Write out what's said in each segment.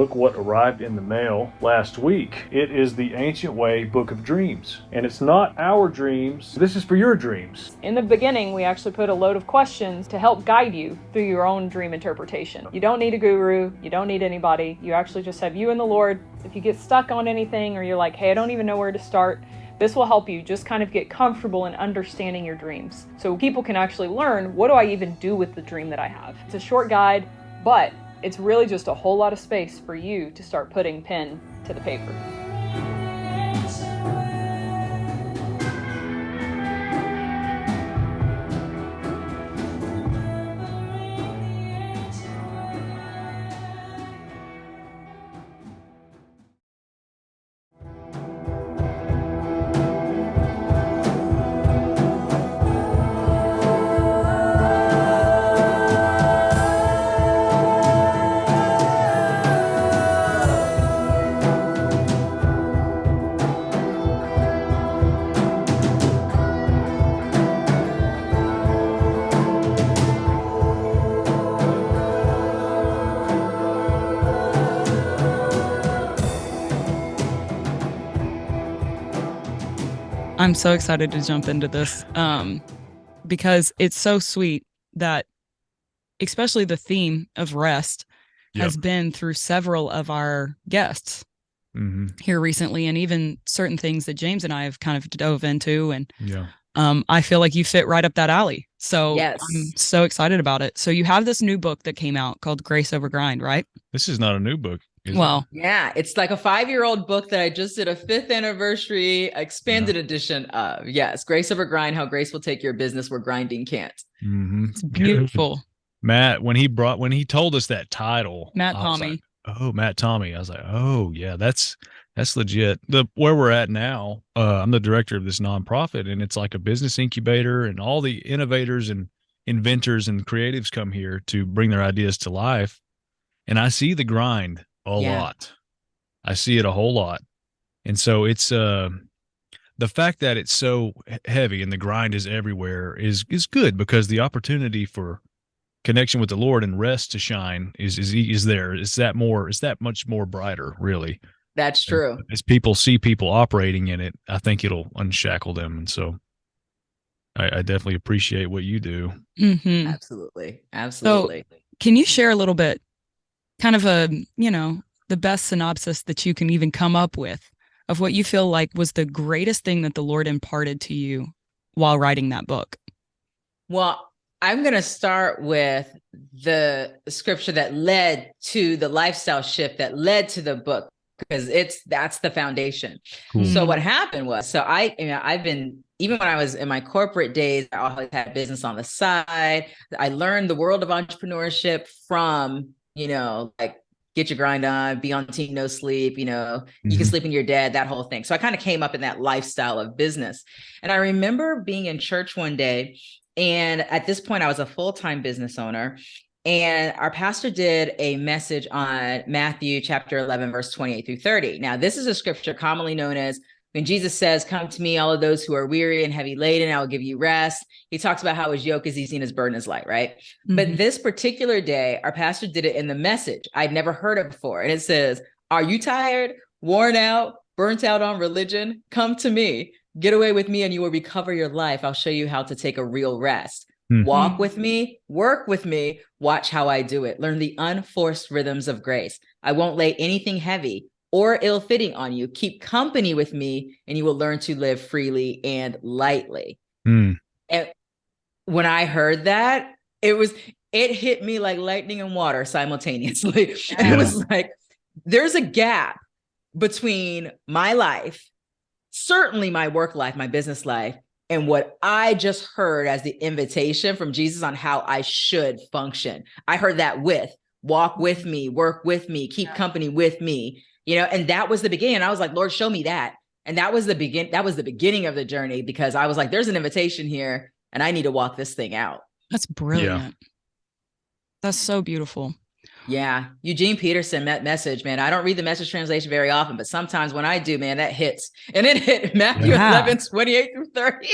Look what arrived in the mail last week. It is the Ancient Way Book of Dreams. And it's not our dreams. This is for your dreams. In the beginning, we actually put a load of questions to help guide you through your own dream interpretation. You don't need a guru. You don't need anybody. You actually just have you and the Lord. If you get stuck on anything or you're like, hey, I don't even know where to start, this will help you just kind of get comfortable in understanding your dreams. So people can actually learn, what do I even do with the dream that I have? It's a short guide, but it's really just a whole lot of space for you to start putting pen to the paper. I'm so excited to jump into this because it's so sweet that especially the theme of rest has been through several of our guests here recently, and even certain things that James and I have kind of dove into. And I feel like you fit right up that alley. So I'm so excited about it. So you have this new book that came out called Grace Over Grind, right? This is not a new book. Yeah, it's like a 5-year-old book that I just did a 5th anniversary expanded edition of. Yes, Grace Over Grind, how grace will take your business where grinding can't. It's beautiful. Matt, when he told us that title, Matt Tommy. Matt Tommy. I was like, oh yeah, that's legit. Where we're at now, I'm the director of this nonprofit, and it's like a business incubator, and all the innovators and inventors and creatives come here to bring their ideas to life. And I see the grind a lot. I see it a whole lot. And so it's the fact that it's so heavy and the grind is everywhere is good, because the opportunity for connection with the Lord and rest to shine is there. It's that much more brighter, really. That's true. And as people see people operating in it, I think it'll unshackle them. And so I definitely appreciate what you do. Mm-hmm. Absolutely. So can you share a little bit, kind of the best synopsis that you can even come up with of what you feel like was the greatest thing that the Lord imparted to you while writing that book? Well, I'm going to start with the scripture that led to the lifestyle shift that led to the book, because that's the foundation. Cool. So what happened was, I've been, even when I was in my corporate days, I always had business on the side. I learned the world of entrepreneurship from, like, get your grind on, be on team, no sleep, you can sleep in your dead, that whole thing. So I kind of came up in that lifestyle of business. And I remember being in church one day, and at this point I was a full-time business owner, and our pastor did a message on Matthew chapter 11, verse 28 through 30. Now, this is a scripture commonly known as when Jesus says, come to me, all of those who are weary and heavy laden, I will give you rest. He talks about how his yoke is easy and his burden is light, right? Mm-hmm. But this particular day, our pastor did it in the message. I'd never heard it before. And it says, are you tired, worn out, burnt out on religion? Come to me. Get away with me and you will recover your life. I'll show you how to take a real rest. Mm-hmm. Walk with me, work with me, watch how I do it. Learn the unforced rhythms of grace. I won't lay anything heavy or ill-fitting on you. Keep company with me and you will learn to live freely and lightly. And when I heard that, it hit me like lightning and water simultaneously. And it was like, there's a gap between my life, certainly my work life, my business life, and what I just heard as the invitation from Jesus on how I should function. I heard that walk with me, work with me, keep company with me. And that was the beginning. I was like, Lord, show me that. And that was the beginning of the journey, because I was like, there's an invitation here and I need to walk this thing out. That's brilliant. Yeah. That's so beautiful. Yeah. Eugene Peterson, that message, man. I don't read the Message translation very often, but sometimes when I do, man, that hits. And it hit Matthew 11, 28 through 30.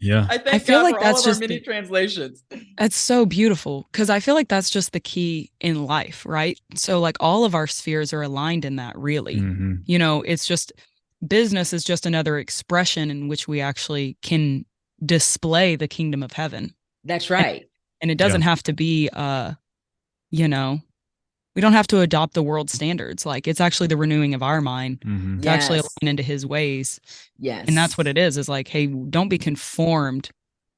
Yeah. I thank I feel God like for all that's of our just many translations. that's so beautiful because I feel like that's just the key in life, right? So like all of our spheres are aligned in that really. Mm-hmm. You know, it's just business is just another expression in which we actually can display the kingdom of heaven. That's And, right. and it doesn't have to be you know, we don't have to adopt the world standards. Like it's actually the renewing of our mind Mm-hmm. to actually Yes. align into his ways. And Yes. that's what it is like, hey, don't be conformed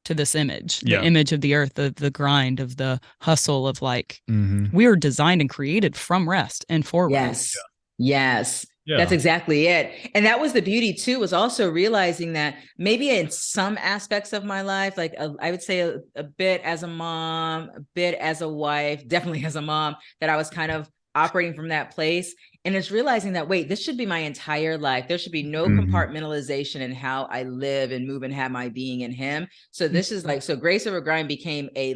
to this image, the Yeah. image of the earth, the grind of the hustle of like, Mm-hmm. we are designed and created from rest and for rest. Yes. Yes. Yeah. That's exactly it. And that was the beauty too, was also realizing that maybe in some aspects of my life, like I would say a bit as a mom, a bit as a wife, definitely as a mom, that I was kind of operating from that place. And it's realizing that, wait, this should be my entire life. There should be no compartmentalization in how I live and move and have my being in him. So this is like, so Grace Over Grind became a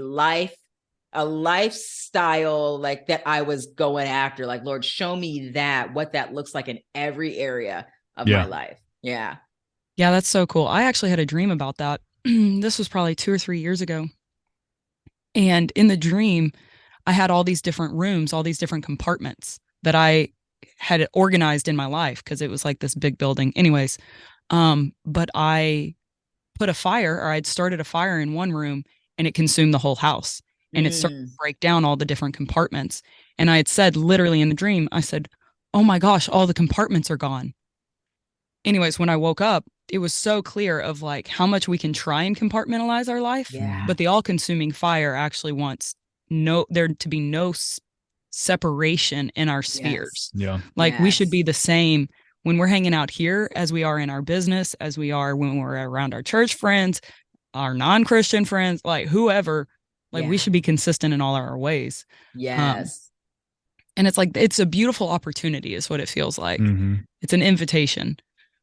lifestyle like that I was going after. Like, Lord, show me what that looks like in every area of my life. Yeah. Yeah, that's so cool. I actually had a dream about that. This was probably 2 or 3 years ago. And in the dream, I had all these different rooms, all these different compartments that I had organized in my life because it was like this big building. Anyways, but I put a fire, or I'd started a fire in one room and it consumed the whole house. And it started to break down all the different compartments. And I had said, literally in the dream, I said, oh my gosh, all the compartments are gone. Anyways, when I woke up, it was so clear of like how much we can try and compartmentalize our life. Yeah. But the all-consuming fire actually wants there to be no separation in our spheres. Yeah. Like we should be the same when we're hanging out here as we are in our business, as we are when we're around our church friends, our non-Christian friends, like whoever, like we should be consistent in all our ways. Yes. And it's like, it's a beautiful opportunity is what it feels like. Mm-hmm. It's an invitation.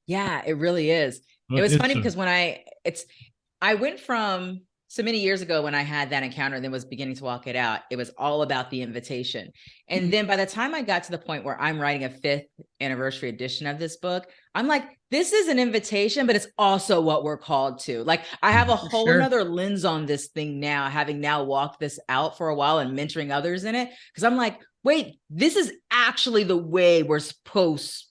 Yeah, it really is. Well, it was funny because when I went from so many years ago when I had that encounter and then was beginning to walk it out, it was all about the invitation. And then by the time I got to the point where I'm writing a 5th anniversary edition of this book, I'm like, this is an invitation, but it's also what we're called to. Like I have a whole another lens on this thing now, having now walked this out for a while and mentoring others in it. Cause I'm like, wait, this is actually the way we're supposed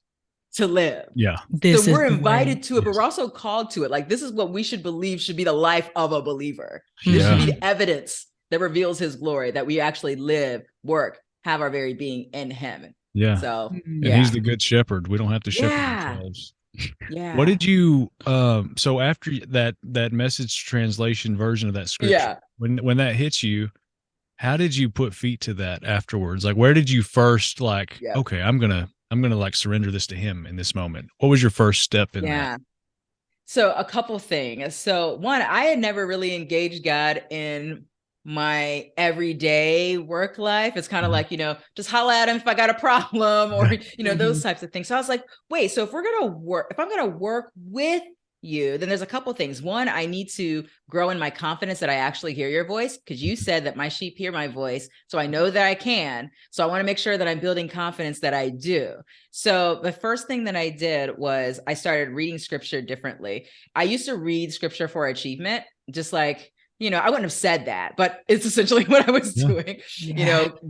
to live. Yeah. So we're invited to it, but we're also called to it. Like this is what we should believe should be the life of a believer. This should be the evidence that reveals his glory, that we actually live, work, have our very being in him. Yeah. So and he's the good shepherd. We don't have to shepherd ourselves. Yeah. What did you so after that message translation version of that scripture, when that hits you, how did you put feet to that afterwards? Like where did you first like, okay, I'm gonna like surrender this to him in this moment? What was your first step in that? So a couple things. So one, I had never really engaged God in my everyday work life. It's kind of like, just holla at him if I got a problem or, those types of things. So I was like, wait, so if I'm going to work with you, then there's a couple things. One, I need to grow in my confidence that I actually hear your voice, because you said that my sheep hear my voice. So I know that I can. So I want to make sure that I'm building confidence that I do. So the first thing that I did was I started reading scripture differently. I used to read scripture for achievement, just like, I wouldn't have said that, but it's essentially what I was doing.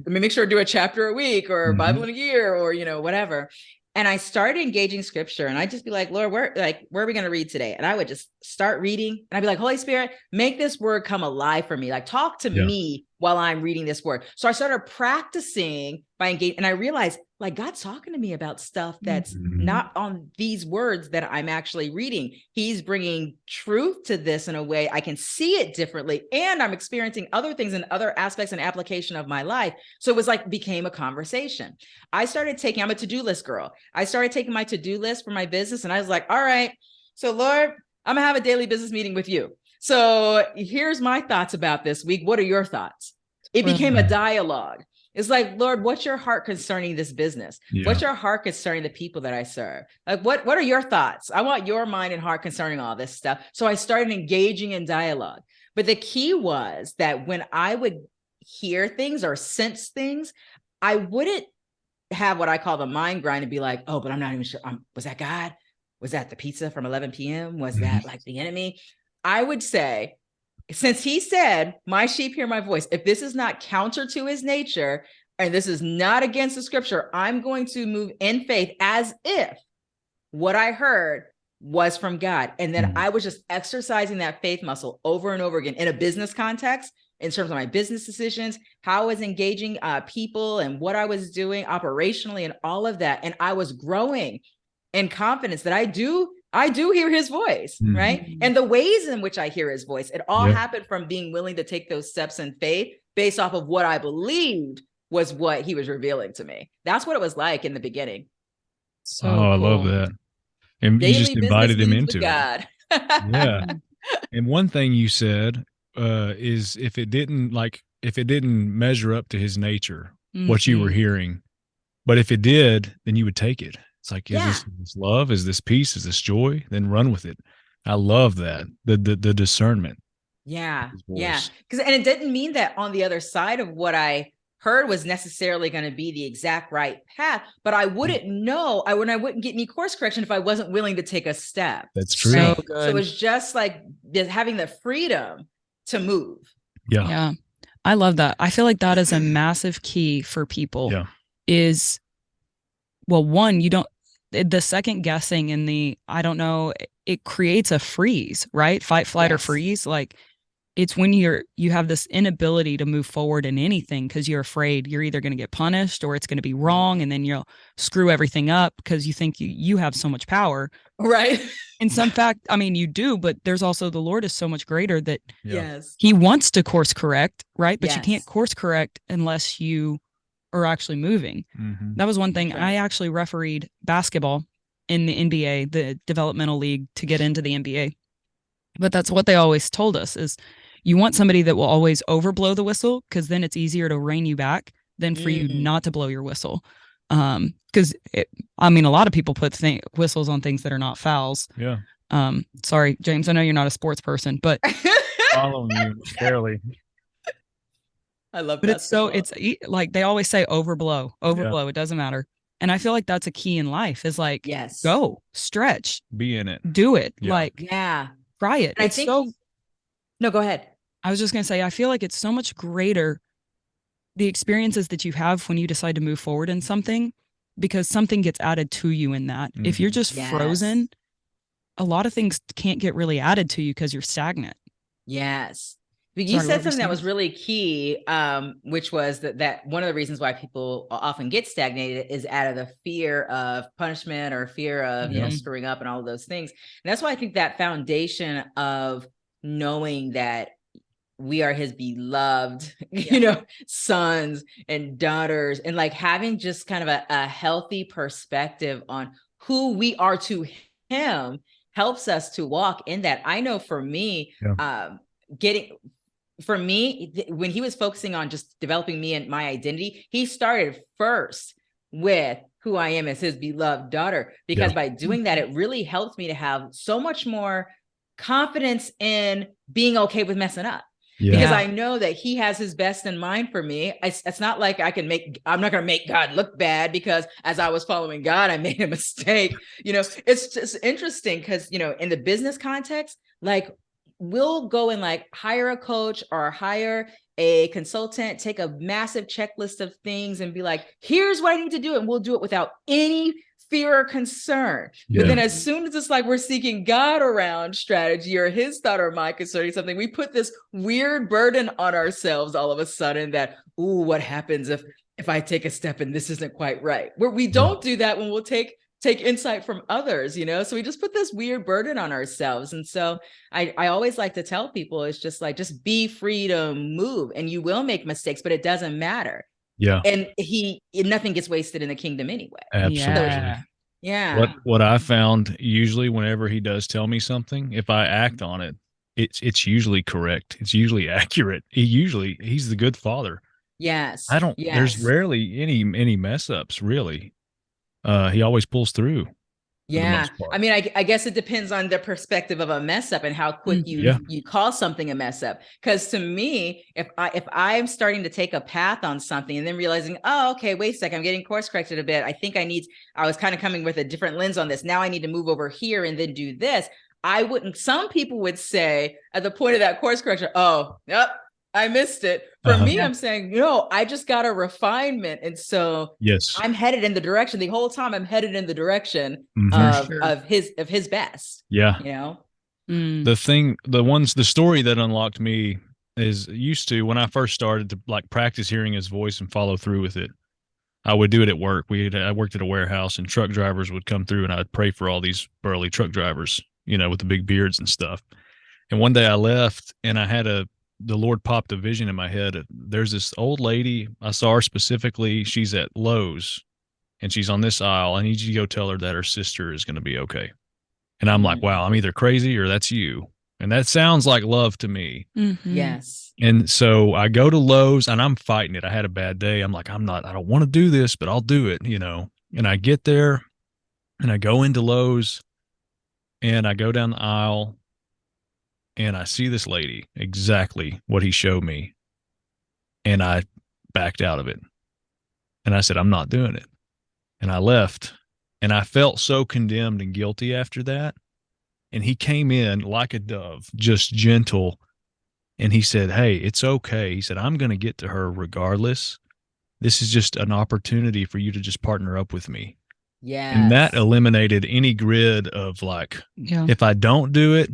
Make sure to do a chapter a week or Bible in a year or, whatever. And I started engaging scripture, and I'd just be like, Lord, where are we going to read today? And I would just start reading, and I'd be like, Holy Spirit, make this word come alive for me. Like, talk to me while I'm reading this word. So I started practicing by engaging, and I realized like God's talking to me about stuff that's not on these words that I'm actually reading. He's bringing truth to this in a way I can see it differently. And I'm experiencing other things in other aspects and application of my life. So it was like, became a conversation. I'm a to-do list girl. I started taking my to-do list for my business, and I was like, all right, so Lord, I'm gonna have a daily business meeting with you. So here's my thoughts about this week. What are your thoughts? It became a dialogue. It's like, Lord, what's your heart concerning this business? What's your heart concerning the people that I serve? Like, what are your thoughts? I want your mind and heart concerning all this stuff. So I started engaging in dialogue. But the key was that when I would hear things or sense things, I wouldn't have what I call the mind grind and be like, oh, but I'm not even sure. Was that God? Was that the pizza from 11 p.m.? Was that like the enemy? I would say, since he said, my sheep hear my voice, if this is not counter to his nature, and this is not against the scripture, I'm going to move in faith as if what I heard was from God. And then I was just exercising that faith muscle over and over again in a business context, in terms of my business decisions, how I was engaging people and what I was doing operationally and all of that. And I was growing in confidence that I do hear his voice, right? And the ways in which I hear his voice, it all happened from being willing to take those steps in faith based off of what I believed was what he was revealing to me. That's what it was like in the beginning. So I love that. And Daily you just invited him into it. God. Yeah. And one thing you said is if it didn't measure up to his nature, what you were hearing, but if it did, then you would take it. It's like, is this love? Is this peace? Is this joy? Then run with it. I love that. The discernment. Yeah. Yeah. And it didn't mean that on the other side of what I heard was necessarily going to be the exact right path, but I wouldn't know. I wouldn't get any course correction if I wasn't willing to take a step. That's true. Right? So good. So it's just like having the freedom to move. Yeah. Yeah. I love that. I feel like that is a massive key for people. Yeah. Is, well, one, the second guessing and the, I don't know, it creates a freeze, right? Fight, flight, or freeze. Like, it's when you have this inability to move forward in anything because you're afraid you're either going to get punished or it's going to be wrong, and then you'll screw everything up because you think you have so much power. Right. In some fact, I mean, you do, but there's also the Lord is so much greater that yes, he wants to course correct, right? But yes, you can't course correct unless you are actually moving. Mm-hmm. That was one thing. I actually refereed basketball in the NBA, the developmental league, to get into the NBA. But that's what they always told us is you want somebody that will always overblow the whistle, because then it's easier to rein you back than for you not to blow your whistle. Because I mean, a lot of people put whistles on things that are not fouls. Yeah. Sorry, James, I know you're not a sports person, but following you fairly. I love. But it's like they always say, overblow. It doesn't matter. And I feel like that's a key in life. Is like, go stretch, be in it, do it, like try it. And no, go ahead. I was just gonna say, I feel like it's so much greater, the experiences that you have when you decide to move forward in something, because something gets added to you in that. Mm-hmm. If you're just frozen, a lot of things can't get really added to you because you're stagnant. Yes. But you said something that was really key, which was that one of the reasons why people often get stagnated is out of the fear of punishment or fear of screwing up and all of those things. And that's why I think that foundation of knowing that we are his beloved, sons and daughters, and like having just kind of a healthy perspective on who we are to him helps us to walk in that. I know for me, when he was focusing on just developing me and my identity, he started first with who I am as his beloved daughter, because by doing that, it really helped me to have so much more confidence in being okay with messing up. Because I know that he has his best in mind for me. It's not like I'm not going to make God look bad because as I was following God, I made a mistake. It's just interesting because, in the business context, like we'll go and like hire a coach or hire a consultant, take a massive checklist of things and be like, here's what I need to do. And we'll do it without any fear or concern. But then as soon as it's like we're seeking God around strategy or his thought or my concerning something, we put this weird burden on ourselves all of a sudden that, what happens if I take a step and this isn't quite right? Where we don't do that when we'll take insight from others, so we just put this weird burden on ourselves. And so I always like to tell people, it's just like, just be free to move, and you will make mistakes, but it doesn't matter. Yeah. And nothing gets wasted in the kingdom anyway. Absolutely. Yeah. What I found, usually whenever he does tell me something, if I act on it, it's usually correct. It's usually accurate. He's the good father. Yes. There's rarely any mess ups, really. He always pulls through. Yeah. I mean, I guess it depends on the perspective of a mess up and how quick you call something a mess up. Because to me, if I'm starting to take a path on something and then realizing, oh, okay, wait a second, I'm getting course corrected a bit. I was kind of coming with a different lens on this. Now I need to move over here and then do this. some people would say at the point of that course correction, oh, yep, I missed it. For me, I'm saying, no, I just got a refinement. And so I'm headed in the direction. The whole time I'm headed in the direction of his best. Yeah. You know? The story that unlocked me is used to, when I first started to like practice hearing his voice and follow through with it, I would do it at work. I worked at a warehouse, and truck drivers would come through, and I'd pray for all these burly truck drivers, with the big beards and stuff. And one day I left, and the Lord popped a vision in my head. There's this old lady. I saw her specifically. She's at Lowe's, and she's on this aisle. I need you to go tell her that her sister is going to be okay. And I'm like, wow, I'm either crazy or that's you. And that sounds like love to me. Mm-hmm. Yes. And so I go to Lowe's, and I'm fighting it. I had a bad day. I'm like, I don't want to do this, but I'll do it, And I get there, and I go into Lowe's, and I go down the aisle, and I see this lady, exactly what he showed me. And I backed out of it. And I said, I'm not doing it. And I left. And I felt so condemned and guilty after that. And he came in like a dove, just gentle. And he said, hey, it's okay. He said, I'm going to get to her regardless. This is just an opportunity for you to just partner up with me. Yeah. And that eliminated any grid of like, if I don't do it,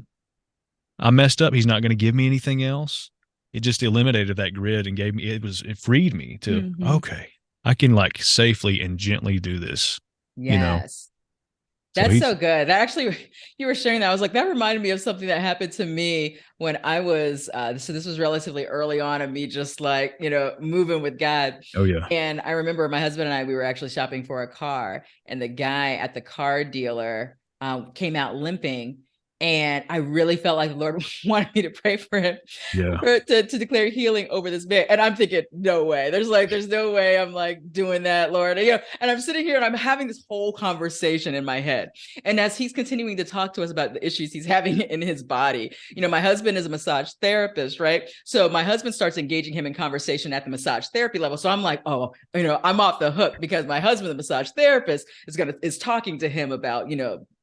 I messed up. He's not going to give me anything else. It just eliminated that grid and it freed me to, okay, I can like safely and gently do this. Yes. That's so good. That actually, you were sharing that. I was like, that reminded me of something that happened to me when I was, so this was relatively early on of me just like, moving with God. Oh yeah. And I remember my husband and I, we were actually shopping for a car, and the guy at the car dealer came out limping. And I really felt like the Lord wanted me to pray for him, to declare healing over this man. And I'm thinking, no way. There's no way I'm like doing that, Lord. And I'm sitting here and I'm having this whole conversation in my head. And as he's continuing to talk to us about the issues he's having in his body, my husband is a massage therapist, right? So my husband starts engaging him in conversation at the massage therapy level. So I'm like, oh, I'm off the hook because my husband, the massage therapist, is talking to him about,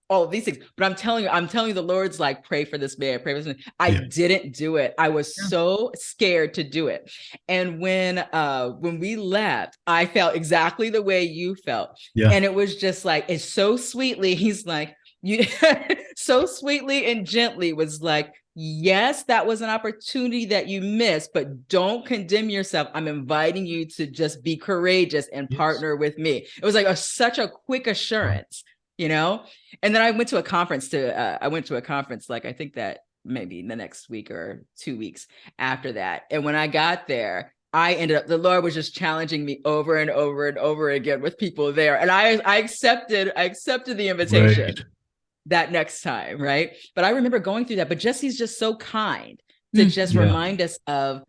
all of these things. But I'm telling you, the Lord's like, pray for this man, pray for this man. I didn't do it. I was so scared to do it. And when we left, I felt exactly the way you felt. Yeah. And it was just like, it's so sweetly, he's like, you so sweetly and gently was like, yes, that was an opportunity that you missed, but don't condemn yourself. I'm inviting you to just be courageous and partner with me. It was like such a quick assurance. And then I went to a conference like, I think that maybe the next week or 2 weeks after that. And when I got there, the Lord was just challenging me over and over and over again with people there. And I accepted the invitation that next time. Right. But I remember going through that, but he's just so kind to just remind us of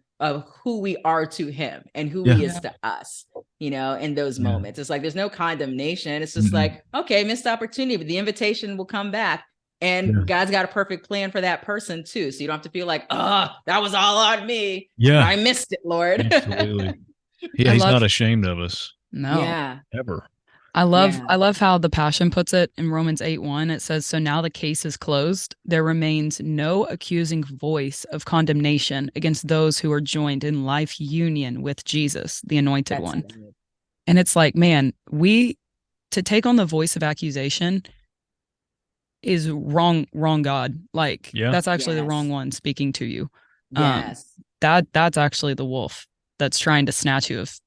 who we are to him and who he is to us, in those moments. It's like, there's no condemnation. It's just like, okay, missed opportunity, but the invitation will come back, and God's got a perfect plan for that person too. So you don't have to feel like, oh, that was all on me. Yeah. I missed it, Lord. Absolutely. Yeah. He's not ashamed of us. No. Yeah. Ever. I love how the Passion puts it in Romans 8:1. It says, so now the case is closed. There remains no accusing voice of condemnation against those who are joined in life union with Jesus, the Anointed One. Good. And it's like, man, to take on the voice of accusation is wrong God. Like, that's actually the wrong one speaking to you. Yes. That's actually the wolf that's trying to snatch you of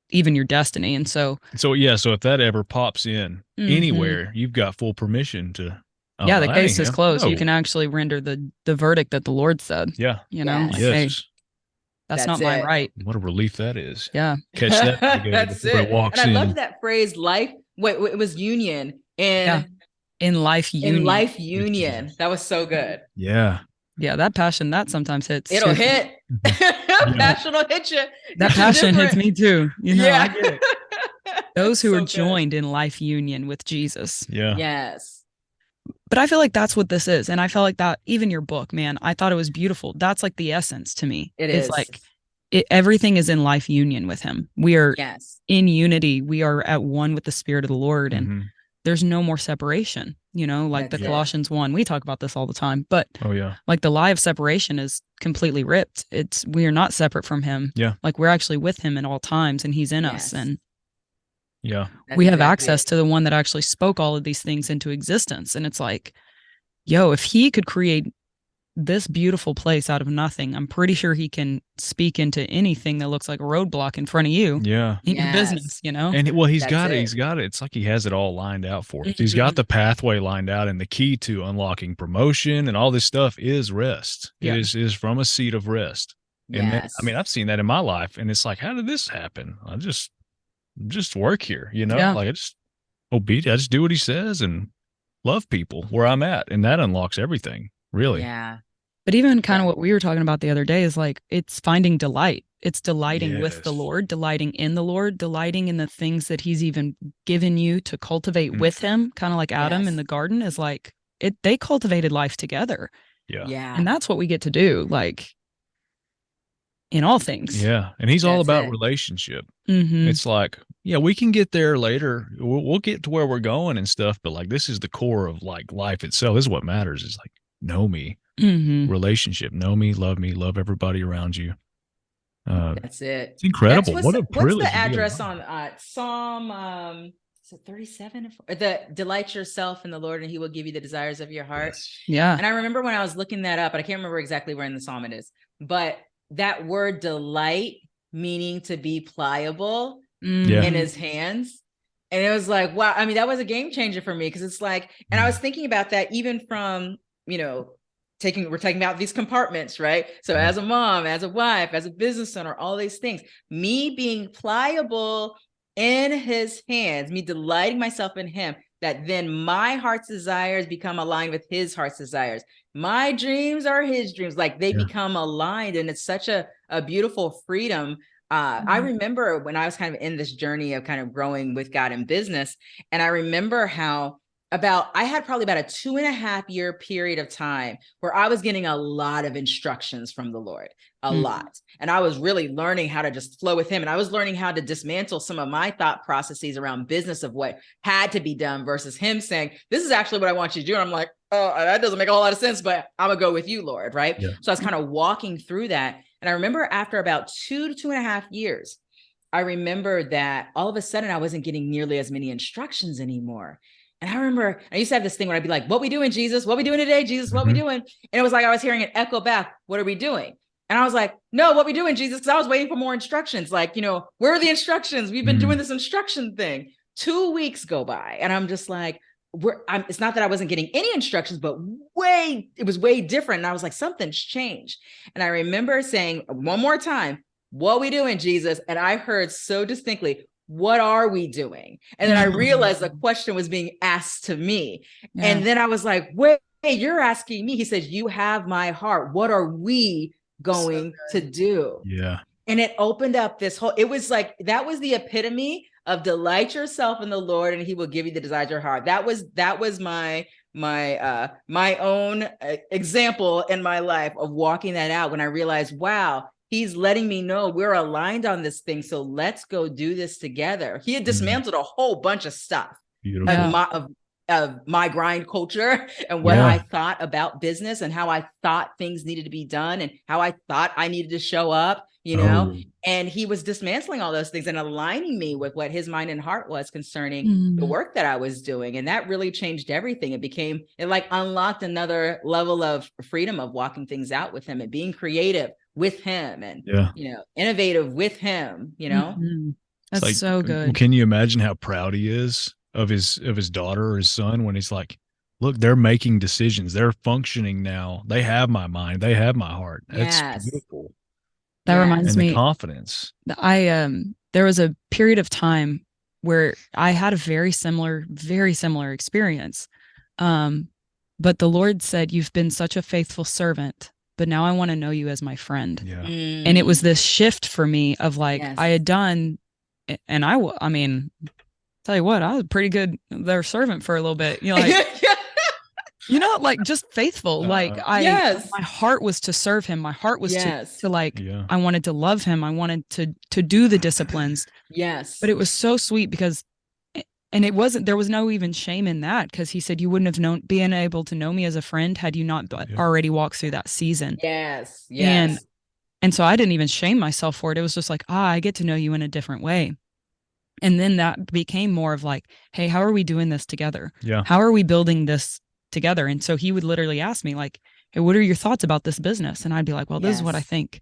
even your destiny. And so if that ever pops in anywhere, you've got full permission to the case is closed. You can actually render the verdict that the Lord said. Hey, that's not my right. What a relief that is. Yeah. Catch that. That's it. And I love that phrase, life. Wait, it was union in life union. In life union. That was so good. Yeah. Yeah, that passion, that sometimes hits. It'll hit. Passion will hit you. That passion hits me too. I get it. Those who are joined in life union with Jesus. Yeah. Yes. But I feel like that's what this is. And I felt like that, even your book, man, I thought it was beautiful. That's like the essence to me. It's like everything is in life union with him. We are in unity. We are at one with the Spirit of the Lord. And there's no more separation, like That's the it. Colossians 1, we talk about this all the time, but Oh yeah. like the lie of separation is completely ripped. We are not separate from him. Yeah. Like we're actually with him in all times and he's in us. Yes. And Yeah. That's we have exactly access it. to the one that actually spoke all of these things into existence. And it's like, yo, if he could create this beautiful place out of nothing, I'm pretty sure he can speak into anything that looks like a roadblock in front of you Yeah. in your Yes. business, And well, he's That's got it. it. He's got it. It's like he has it all lined out for us. Mhm. He's got the pathway lined out, and the key to unlocking promotion and all this stuff is rest. Yeah. It is from a seat of rest. And then, Yes. I mean, I've seen that in my life, and it's like, how did this happen? I just work here, Yeah. like I just obedient. I just do what he says and love people where I'm at, and that unlocks everything, really. Yeah. But even kind of Yeah. what we were talking about the other day is like, it's finding delight. It's delighting with the Yes. Lord, delighting in the Lord, delighting in the things that he's even given you to cultivate Mm. with him. Kind of like Adam Yes. in the garden is like, they cultivated life together. Yeah. Yeah. And that's what we get to do, like in all things. Yeah. And he's all That's about it. relationship. Mm-hmm. It's like, yeah, we can get there later. We'll get to where we're going and stuff, but like this is the core of like life itself. This is what matters, is like know me, Mm-hmm. relationship, know me, love everybody around you. That's it. It's incredible. That's What a what's privilege. the to be address alive. on Psalm is it 37? The delight yourself in the Lord and he will give you the desires of your heart. Yes. Yeah. And I remember when I was looking that up, and I can't remember exactly where in the Psalm it is, but that word delight meaning to be pliable Yeah. in his hands. And it was like, wow. I mean, that was a game changer for me, because it's like, and I was thinking about that even from, we're taking out these compartments, right? So as a mom, as a wife, as a business owner, all these things, me being pliable in his hands, me delighting myself in him, that then my heart's desires become aligned with his heart's desires. My dreams are his dreams. Like they become aligned. And it's such a beautiful freedom. I remember when I was kind of in this journey of kind of growing with God in business. And I remember how I had probably about a 2.5 year period of time where I was getting a lot of instructions from the Lord, a lot. And I was really learning how to just flow with him. And I was learning how to dismantle some of my thought processes around business of what had to be done versus him saying, this is actually what I want you to do. And I'm like, oh, that doesn't make a whole lot of sense, but I'm gonna go with you, Lord. Right. Yeah. So I was kind of walking through that. And I remember after about 2 to 2.5 years, I remember that all of a sudden I wasn't getting nearly as many instructions anymore. And I remember I used to have this thing where I'd be like, what we doing, Jesus? What we doing today, Jesus? What we doing? And it was like I was hearing an echo back. What are we doing? And I was like, no, what we doing, Jesus? Because I was waiting for more instructions. Like, where are the instructions? We've been doing this instruction thing. 2 weeks go by. And I'm just like, it's not that I wasn't getting any instructions, but it was way different. And I was like, something's changed. And I remember saying one more time, what we doing, Jesus? And I heard so distinctly, what are we doing? And then I realized the question was being asked to me. Yeah. And then I was like, wait, you're asking me. He says, you have my heart. What are we going to do? Yeah. And it opened up this whole, it was like, that was the epitome of delight yourself in the Lord and he will give you the desires of your heart. That was my own example in my life of walking that out when I realized, wow, he's letting me know we're aligned on this thing. So let's go do this together. He had dismantled a whole bunch of stuff of my grind culture and what I thought about business and how I thought things needed to be done and how I thought I needed to show up, and he was dismantling all those things and aligning me with what his mind and heart was concerning the work that I was doing. And that really changed everything. It like unlocked another level of freedom of walking things out with him and being creative with him and, innovative with him, That's like, so good. Can you imagine how proud he is of his daughter or his son when he's like, look, they're making decisions. They're functioning now. They have my mind. They have my heart. That's beautiful. That reminds me. The confidence. There was a period of time where I had a very similar experience. But the Lord said, you've been such a faithful servant, but now I want to know you as my friend. Yeah. And it was this shift for me of like, I had done, and I mean, tell you what, I was pretty good their servant for a little bit. Like just faithful. Like my heart was to serve him. My heart was to like, I wanted to love him. I wanted to do the disciplines. Yes. But it was so sweet because And there was no even shame in that, because he said, you wouldn't have been able to know me as a friend had you not already walked through that season. Yes. And so I didn't even shame myself for it. It was just like, I get to know you in a different way. And then that became more of like, hey, how are we doing this together? Yeah. How are we building this together? And so he would literally ask me like, hey, what are your thoughts about this business? And I'd be like, well, this is what I think.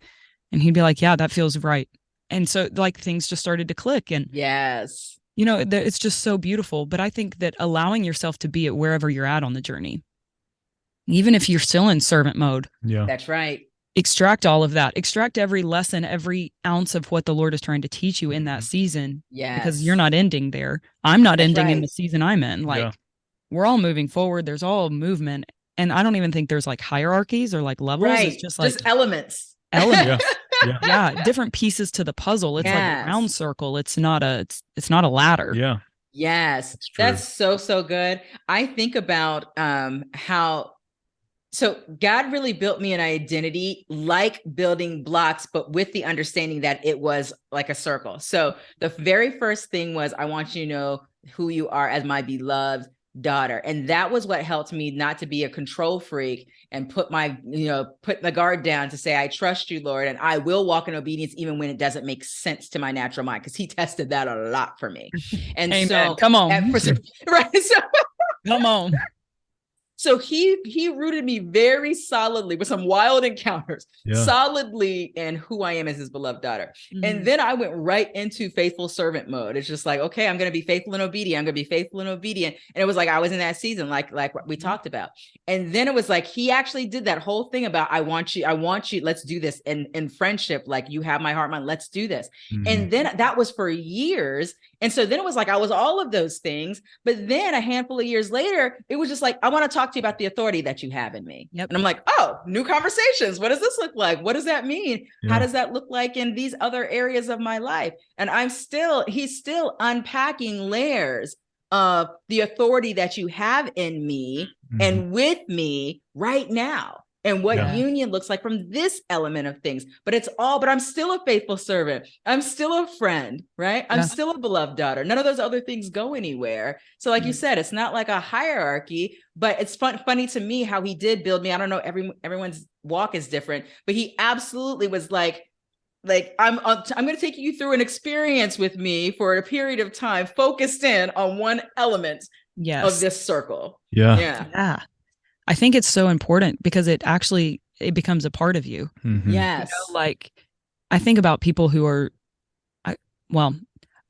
And he'd be like, yeah, that feels right. And so like things just started to click. And it's just so beautiful. But I think that allowing yourself to be at wherever you're at on the journey, even if you're still in servant mode. Yeah. That's right. Extract all of that. Extract every lesson, every ounce of what the Lord is trying to teach you in that season. Yes. Because you're not ending there. I'm not ending in the season I'm in. Like, we're all moving forward. There's all movement. And I don't even think there's like hierarchies or like levels. Right. It's just like elements. Different pieces to the puzzle. It's like a round circle. It's not a ladder. Yeah. Yes. That's so good. I think about so God really built me an identity like building blocks, but with the understanding that it was like a circle. So the very first thing was, I want you to know who you are as my beloved daughter. And that was what helped me not to be a control freak and put the guard down to say, I trust you, Lord, and I will walk in obedience even when it doesn't make sense to my natural mind, because he tested that a lot for me. And Amen. so come on. Right. So come on. So he rooted me very solidly with some wild encounters, solidly in who I am as his beloved daughter. Mm-hmm. And then I went right into faithful servant mode. It's just like, okay, I'm going to be faithful and obedient. I'm going to be faithful and obedient. And it was like, I was in that season, like what we talked about. And then it was like, he actually did that whole thing about, I want you, let's do this in friendship. Like, you have my heart, mind, let's do this. Mm-hmm. And then that was for years. And so then it was like, I was all of those things, but then a handful of years later, it was just like, I want to talk to you about the authority that you have in me. Yep. And I'm like, oh, new conversations. What does this look like? What does that mean? Yeah. How does that look like in these other areas of my life? And he's still unpacking layers of the authority that you have in me and with me right now. And what union looks like from this element of things. But I'm still a faithful servant. I'm still a friend, right? I'm still a beloved daughter. None of those other things go anywhere. So like you said, it's not like a hierarchy, but it's funny to me how he did build me. I don't know, everyone's walk is different, but he absolutely was like, I'm going to take you through an experience with me for a period of time, focused in on one element of this circle. Yeah. I think it's so important because it becomes a part of you. Mm-hmm. Yes. Like, I think about people who are, I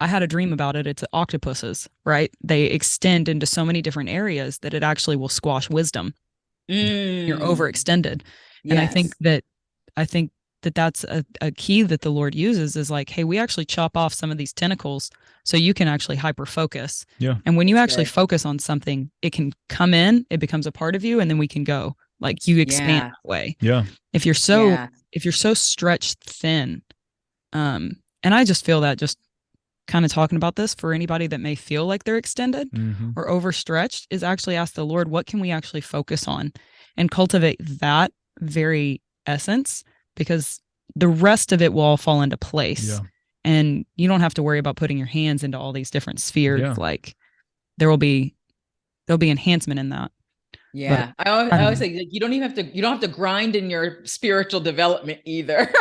had a dream about it. It's octopuses, right? They extend into so many different areas that it actually will squash wisdom. You're overextended. Yes. And I think that that's a key that the Lord uses is like, hey, we actually chop off some of these tentacles so you can actually hyper focus. Yeah. And when you actually focus on something, it can come in, it becomes a part of you, and then we can go. Like, you expand that way. Yeah. If you're so stretched thin, and I just feel that just kind of talking about this for anybody that may feel like they're extended or overstretched is actually ask the Lord, what can we actually focus on and cultivate that very essence, because the rest of it will all fall into place. Yeah. And you don't have to worry about putting your hands into all these different spheres. Yeah. Like, there'll be enhancement in that. Yeah. But I always say you don't have to grind in your spiritual development either.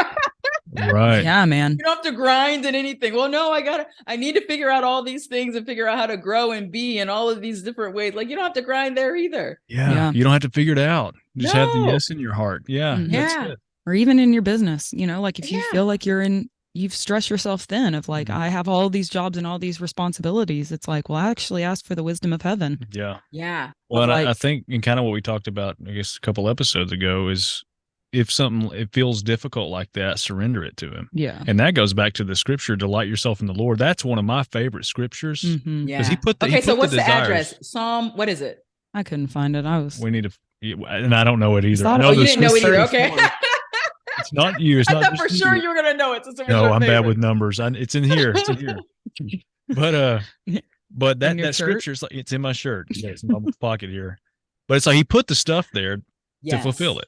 Right. Yeah, man. You don't have to grind in anything. Well, no, I need to figure out all these things and figure out how to grow and be in all of these different ways. Like, you don't have to grind there either. Yeah. You don't have to figure it out. You just have the yes in your heart. Yeah. Mm-hmm. That's it. Or even in your business, like if you feel like you've stressed yourself thin of like, I have all these jobs and all these responsibilities. It's like, well, I actually asked for the wisdom of heaven. Yeah. Yeah. Well, and I think, and kind of what we talked about, I guess, a couple episodes ago is if it feels difficult like that, surrender it to him. Yeah. And that goes back to the scripture, delight yourself in the Lord. That's one of my favorite scriptures. Mm-hmm. Yeah. He put so what's the address? Psalm, what is it? I couldn't find it. We need to, and I don't know it either. You didn't know it either. Okay. It's not you. It's I not thought for sure you were going to know it. No, I'm bad with numbers. It's in here. It's in here. But that scripture is like, it's in my shirt. Yeah, it's in my pocket here. But it's like he put the stuff there to fulfill it.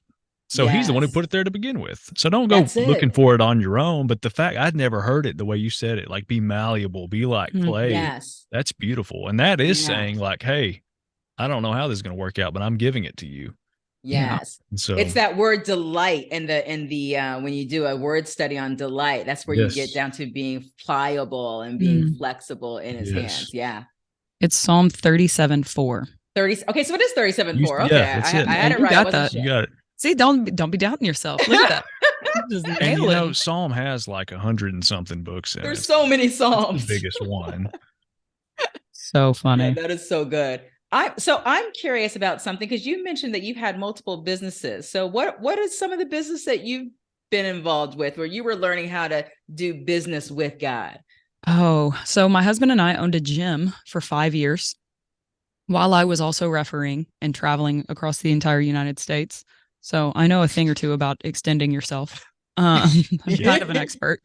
So he's the one who Yes. put it there to begin with. So don't go That's it. looking for it on your own. But the fact I'd never heard it the way you said it, like be malleable, be like clay. Yes. That's beautiful. And that is Yeah. saying like, hey, I don't know how this is going to work out, but I'm giving it to you. Yes. And so it's that word delight in the when you do a word study on delight, that's where you get down to being pliable and being flexible in his hands. Yeah. It's Psalm 37:4. 30. Okay, so it is 37:4. Okay. Yeah, that's it. I had it You right. got I wasn't that. sure. You got it. See, don't be doubting yourself. Look at that. Just And you know, nailing. Psalm has like 100 and something books in There's it. so many It's Psalms. the biggest one. So funny. Yeah, that is so good. I'm curious about something because you mentioned that you've had multiple businesses. So what is some of the business that you've been involved with where you were learning how to do business with God? Oh, so my husband and I owned a gym for 5 years while I was also refereeing and traveling across the entire United States. So I know a thing or two about extending yourself. I'm kind of an expert.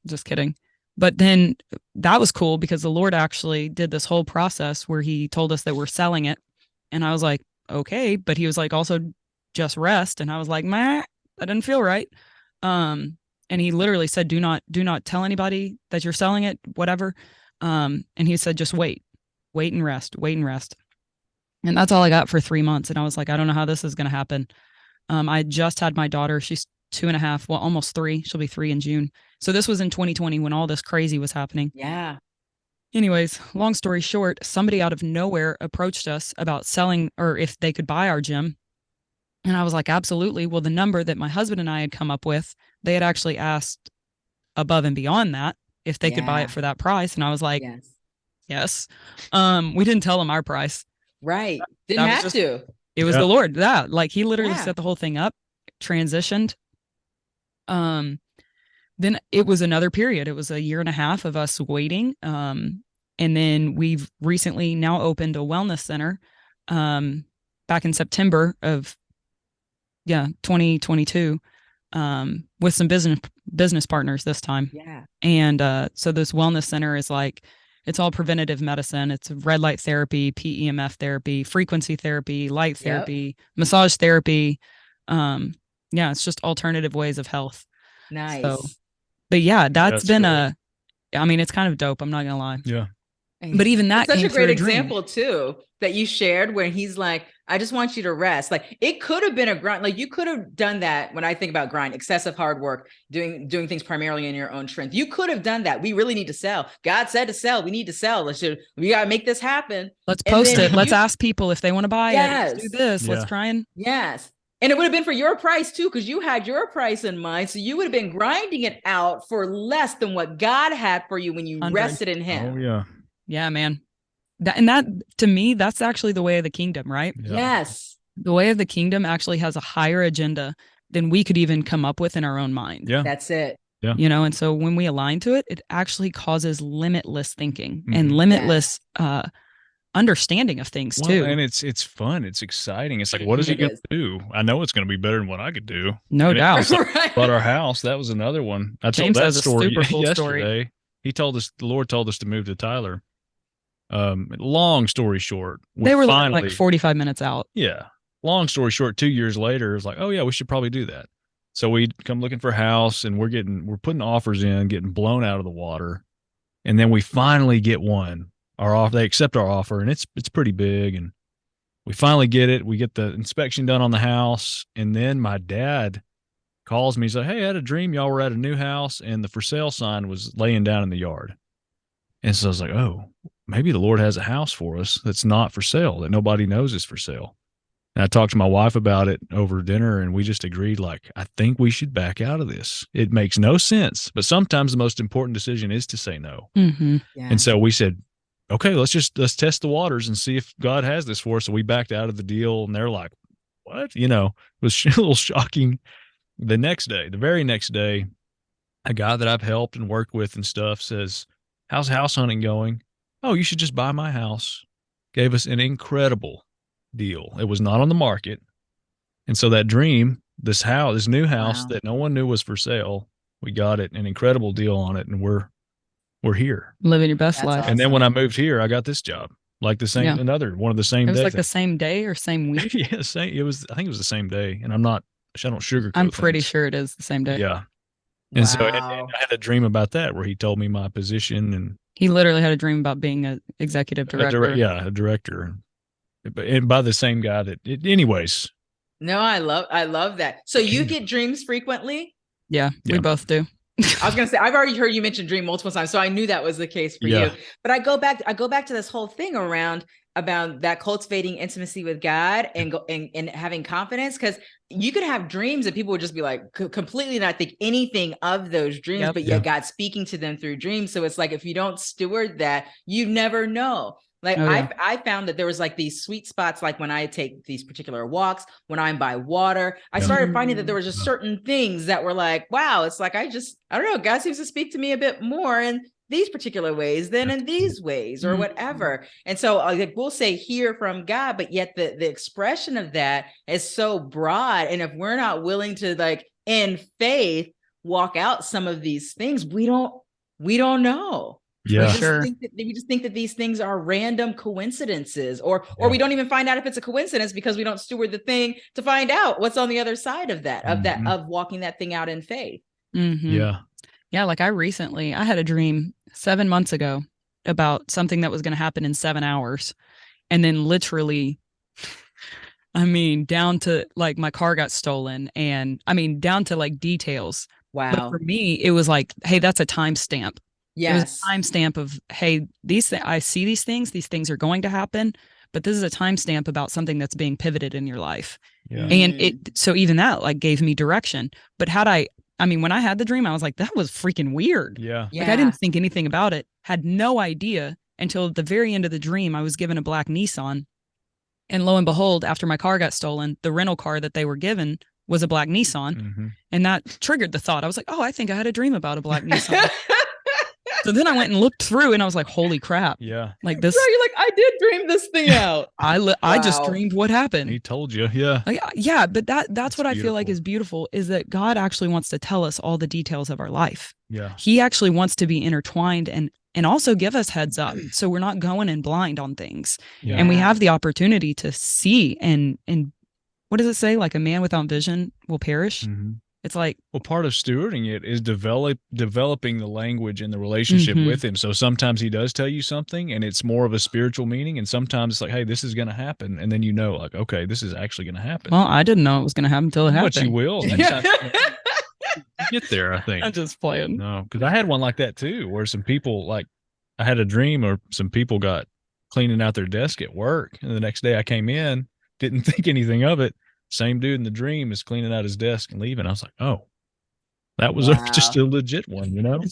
Just kidding. But then that was cool because the Lord actually did this whole process where he told us that we're selling it. And I was like, okay. But he was like, also just rest. And I was like, meh, that didn't feel right. And he literally said, do not tell anybody that you're selling it, whatever. And he said, just wait and rest. And that's all I got for 3 months. And I was like, I don't know how this is going to happen. I just had my daughter. She's 2.5, well, almost 3. She'll be 3 in June. So this was in 2020 when all this crazy was happening. Yeah. Anyways, long story short, somebody out of nowhere approached us about selling or if they could buy our gym. And I was like, absolutely. Well, the number that my husband and I had come up with, they had actually asked above and beyond that if they could buy it for that price. And I was like, yes. We didn't tell them our price. Right. Didn't have to. It was the Lord. That like he literally set the whole thing up, transitioned. Then it was another period. It was 1.5 years of us waiting. And then we've recently now opened a wellness center back in September of 2022 with some business partners this time. Yeah. And so this wellness center is like, it's all preventative medicine. It's red light therapy, PEMF therapy, frequency therapy, light therapy, massage therapy. It's just alternative ways of health. Nice. So, but yeah, that's been it's kind of dope. I'm not gonna lie. Yeah. But even that such came a great through example too that you shared where he's like, I just want you to rest. Like it could have been a grind. Like you could have done that. When I think about grind, excessive hard work, doing things primarily in your own strength. You could have done that. We really need to sell. God said to sell. We need to sell. We got to make this happen. Let's post it. Let's ask people if they want to buy it. Let's do this. Yeah. Let's try and. Yes. And it would have been for your price too, because you had your price in mind. So you would have been grinding it out for less than what God had for you when you 100. rested in him. Oh yeah. Yeah, man. That to me, that's actually the way of the kingdom, right? Yeah. Yes. The way of the kingdom actually has a higher agenda than we could even come up with in our own mind. Yeah. That's it. Yeah. You know, and so when we align to it, it actually causes limitless thinking and limitless understanding of things too. And it's fun. It's exciting. It's like, what is he going to do? I know it's going to be better than what I could do. No doubt. But our house, that was another one. I told James that has a story super cool yesterday. story. He told us, the Lord told us to move to Tyler. Long story short, They were like 45 minutes out. Yeah. Long story short, 2 years later, it's like, oh yeah, we should probably do that. So we come looking for a house and we're putting offers in, getting blown out of the water. And then we finally get one. They accept our offer and it's pretty big. And we finally get it. We get the inspection done on the house. And then my dad calls me. He's like, hey, I had a dream. Y'all were at a new house and the for sale sign was laying down in the yard. And so I was like, oh, maybe the Lord has a house for us that's not for sale, that nobody knows is for sale. And I talked to my wife about it over dinner and we just agreed, like, I think we should back out of this. It makes no sense, but sometimes the most important decision is to say no. Mm-hmm. Yeah. And so we said, okay, let's test the waters and see if God has this for us. So we backed out of the deal and they're like, what? You know, it was a little shocking. The very next day, a guy that I've helped and worked with and stuff says, how's house hunting going? Oh, you should just buy my house. Gave us an incredible deal. It was not on the market. And so that dream, this new house that no one knew was for sale, we got it, an incredible deal on it. And we're here. Living your best life. Awesome. And then when I moved here, I got this job. like the same, one of the same It was days. like the same day or same week. Yeah, same. I think it was the same day, and I don't sugarcoat I'm pretty things. sure it is the same day. Yeah. Wow. And so and I had a dream about that where he told me my position, and He literally had a dream about being an executive director. a director, and by the same guy anyways. No, I love that. So you get dreams frequently? Yeah, we both do. I was going to say, I've already heard you mention dream multiple times, so I knew that was the case for you. But I go back to this whole thing around about that cultivating intimacy with God and having confidence, because you could have dreams and people would just be like completely not think anything of those dreams, but yet God's speaking to them through dreams. So it's like, if you don't steward that, you never know. Like I found that there was like these sweet spots, like when I take these particular walks, when I'm by water, I started finding that there was just certain things that were like, wow, it's like, I don't know, God seems to speak to me a bit more in these particular ways than in these ways or whatever. And so like we'll say hear from God, but yet the expression of that is so broad. And if we're not willing to, like, in faith, walk out some of these things, we don't know. Yeah, We just think that these things are random coincidences, or we don't even find out if it's a coincidence because we don't steward the thing to find out what's on the other side of that, of walking that thing out in faith. Yeah. Like I had a dream 7 months ago about something that was going to happen in 7 hours. And then literally, I mean, down to like my car got stolen, and I mean, down to like details. Wow. But for me, it was like, hey, that's a timestamp. Yes. It was a timestamp of, hey, I see these things are going to happen, but this is a timestamp about something that's being pivoted in your life. Yeah. And so even that like gave me direction. But when I had the dream, I was like, that was freaking weird. Yeah. Like I didn't think anything about it, had no idea until the very end of the dream. I was given a black Nissan. And lo and behold, after my car got stolen, the rental car that they were given was a black Nissan. And that triggered the thought. I was like, oh, I think I had a dream about a black Nissan. So then I went and looked through, and I was like, holy crap. Yeah. Like this. So you're like, I did dream this thing out. I just dreamed what happened. He told you. Yeah. Like, yeah. But that's what beautiful. I feel like is beautiful, is that God actually wants to tell us all the details of our life. Yeah. He actually wants to be intertwined and also give us heads up. So we're not going in blind on things. Yeah. And we have the opportunity to see and what does it say? Like a man without vision will perish. It's like, well, part of stewarding it is developing the language and the relationship with him. So sometimes he does tell you something and it's more of a spiritual meaning. And sometimes it's like, hey, this is going to happen. And then you know, like, okay, this is actually going to happen. Well, I didn't know it was going to happen until it happened. But you will. You get there, I think. I'm just playing. No, because I had one like that too, where some people, like, I had a dream or some people got cleaning out their desk at work. And the next day I came in, didn't think anything of it. Same dude in the dream is cleaning out his desk and leaving. I was like, oh, that was just a legit one, you know?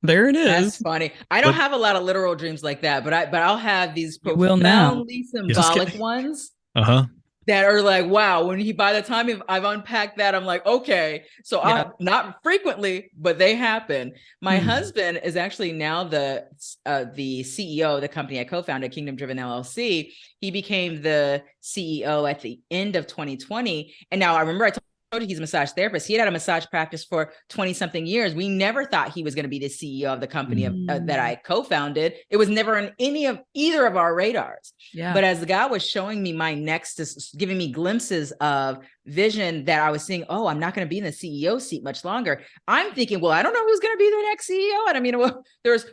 There it is. That's funny. I don't have a lot of literal dreams like that, but I'll have these profoundly symbolic ones. That are like, wow, by the time I've unpacked that, I'm like, okay. So not frequently, but they happen. My husband is actually now the CEO of the company I co-founded, Kingdom Driven LLC. He became the CEO at the end of 2020. And now I remember I told you he's a massage therapist. He had a massage practice for 20 something years. We never thought he was going to be the CEO of the company that I co-founded. It was never on either of our radars. Yeah. But as the God was showing me my next, giving me glimpses of vision that I was seeing, oh, I'm not going to be in the CEO seat much longer. I'm thinking, well, I don't know who's going to be the next CEO. And I mean,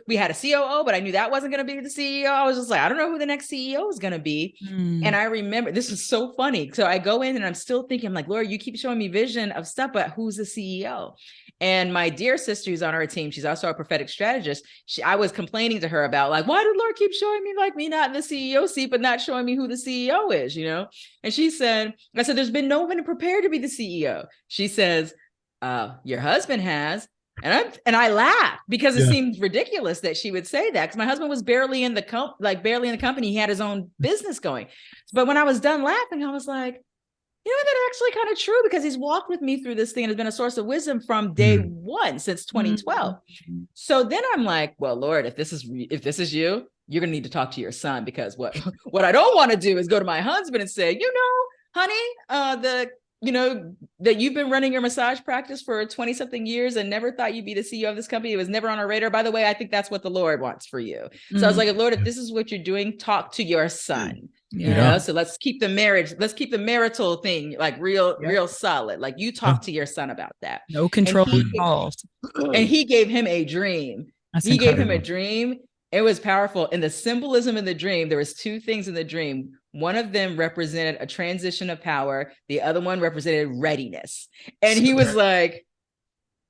we had a COO, but I knew that wasn't going to be the CEO. I was just like, I don't know who the next CEO is going to be. And I remember, this is so funny. So I go in and I'm still thinking, I'm like, Lord, you keep showing me vision of stuff, but who's the CEO? And my dear sister who's on our team, she's also a prophetic strategist. I was complaining to her about, like, why did Lord keep showing me like me not in the CEO seat, but not showing me who the CEO is, you know? And I said, there's been no one prepared to be the CEO. She says, your husband has. And I laughed because it seemed ridiculous that she would say that, because my husband was barely in the company. He had his own business going. But when I was done laughing, I was like, you know, that's actually kind of true, because he's walked with me through this thing and has been a source of wisdom from day one since 2012. So then I'm like, well, Lord, if this is you, you're going to need to talk to your son, because what I don't want to do is go to my husband and say, you know, honey, that you've been running your massage practice for 20 something years and never thought you'd be the CEO of this company. It was never on our radar. By the way, I think that's what the Lord wants for you. So I was like, Lord, if this is what you're doing, talk to your son. So let's keep the marital thing like real solid. Like you talk to your son about that. No control involved. And he gave him a dream. Gave him a dream. It was powerful. And the symbolism in the dream, there was two things in the dream. One of them represented a transition of power. The other one represented readiness. And he was like,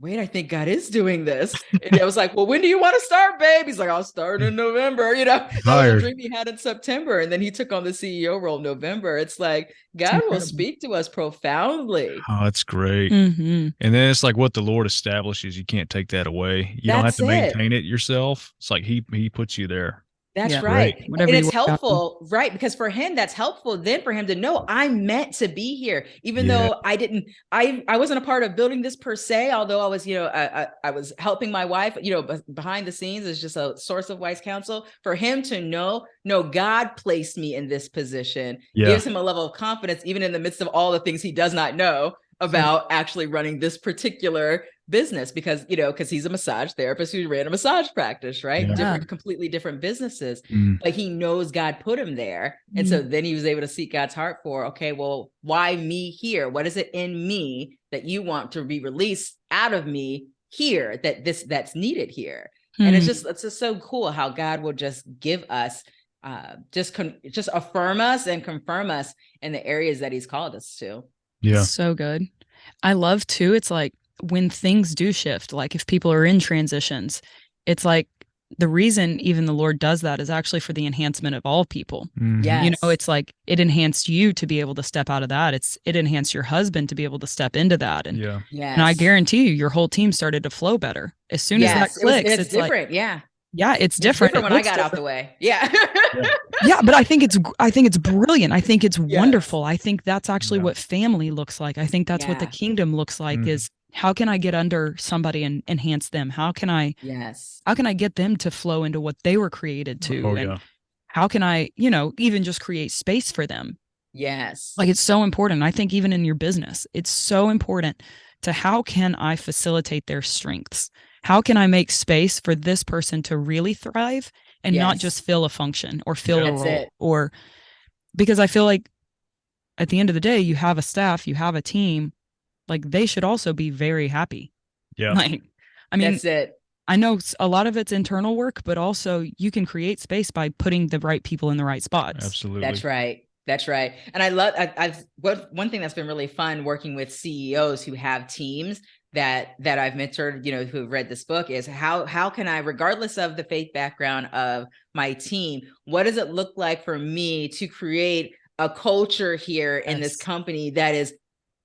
wait, I think God is doing this. And I was like, well, when do you want to start, babe? He's like, I'll start in November. That was a dream he had in September. And then he took on the CEO role in November. It's like, God will speak to us profoundly. Oh, that's great. And then it's like what the Lord establishes. You can't take that away. You don't have to maintain it yourself. It's like he puts you there. That's right. And it's helpful, right? Because for him, that's helpful then for him to know I'm meant to be here, even though I wasn't a part of building this per se, although I was, I was helping my wife, behind the scenes as just a source of wise counsel. For him to know, no, God placed me in this position, gives him a level of confidence, even in the midst of all the things he does not know about actually running this particular business, because he's a massage therapist who ran a massage practice, right? Completely different businesses, but he knows God put him there. And so then he was able to seek God's heart for, okay, well, why me here? What is it in me that you want to be released out of me here that's needed here? And it's just so cool how God will just give us, just affirm us and confirm us in the areas that he's called us to. Yeah. So good. I love too. It's like when things do shift, like if people are in transitions, it's like the reason even the Lord does that is actually for the enhancement of all people. Yes. It's like it enhanced you to be able to step out of that. It enhanced your husband to be able to step into that. And, and I guarantee you, your whole team started to flow better. As soon as that clicks, it's different. Like, yeah, it's different. When I got out the way. Yeah. Yeah, but I think it's brilliant. I think it's wonderful. I think that's actually what family looks like. I think that's what the kingdom looks like is how can I get under somebody and enhance them? How can I get them to flow into what they were created to? How can I, even just create space for them? Yes. Like it's so important. I think even in your business, it's so important to how can I facilitate their strengths? How can I make space for this person to really thrive and not just fill a function or fill a role? Or because I feel like at the end of the day, you have a staff, you have a team, like they should also be very happy. Yeah. Like, I mean, that's it. I know a lot of it's internal work, but also you can create space by putting the right people in the right spots. Absolutely. That's right. That's right. And one thing that's been really fun working with CEOs who have teams that I've mentored, who've read this book is how can I, regardless of the faith background of my team, what does it look like for me to create a culture here in this company that is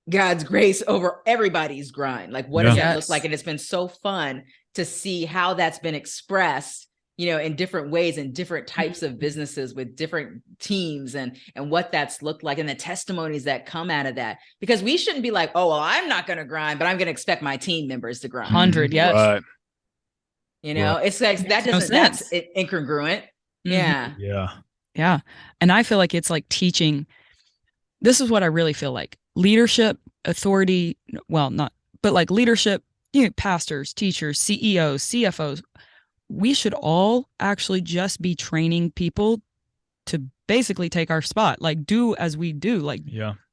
God's grace over everybody's grind? Like, what does that look like? And it's been so fun to see how that's been expressed, in different ways and different types of businesses with different teams and what that's looked like and the testimonies that come out of that. Because we shouldn't be like, oh, well, I'm not going to grind, but I'm going to expect my team members to grind. 100, yes. Right. It's like that's incongruent. Yeah. Yeah. Yeah. And I feel like it's like teaching. This is what I really feel like. Leadership, authority, well, not, but like leadership, pastors, teachers, CEOs, CFOs, we should all actually just be training people to basically take our spot, like do as we do. Like